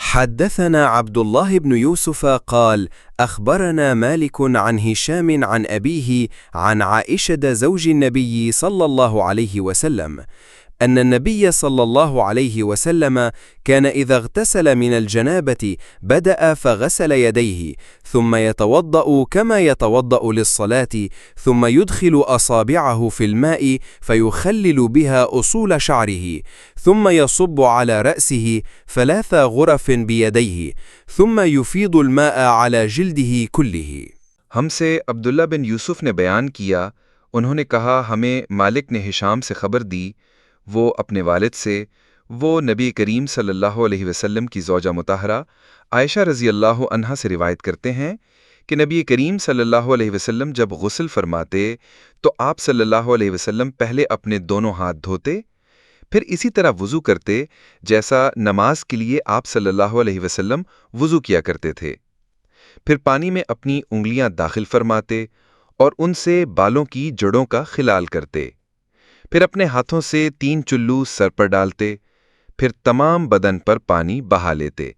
حدثنا عبد الله بن يوسف قال: أخبرنا مالك عن هشام عن أبيه عن عائشة زوج النبي صلى الله عليه وسلم أن النبي صلى الله عليه وسلم كان إذا اغتسل من الجنابة بدأ فغسل يديه ثم يتوضأ كما يتوضأ للصلاة ثم يدخل أصابعه في الماء فيخلل بها أصول شعره ثم يصب على رأسه 3 غرف بيديه ثم يفيض الماء على جلده كله. हमसे अब्दुल्ला बिन यूसुफ ने बयान किया, उन्होंने कहा हमें मालिक ने हिशाम से खबर दी, वो अपने वालिद से, वो नबी करीम सल्लल्लाहु अलैहि वसल्लम की ज़ौजा मुताहरा आयशा रज़ी अल्लाह अन्हा से रिवायत करते हैं कि नबी करीम सल्लल्लाहु अलैहि वसल्लम जब गुस्ल फरमाते तो आप सल्लल्लाहु अलैहि वसल्लम पहले अपने दोनों हाथ धोते, फिर इसी तरह वुज़ू करते जैसा नमाज के लिए आप सल्लल्लाहु अलैहि वसल्लम वुज़ू किया करते थे। फिर पानी में अपनी उंगलियां दाखिल फरमाते और उनसे बालों की जड़ों का खिलाल करते, फिर अपने हाथों से 3 चुल्लू सर पर डालते, फिर तमाम बदन पर पानी बहा लेते।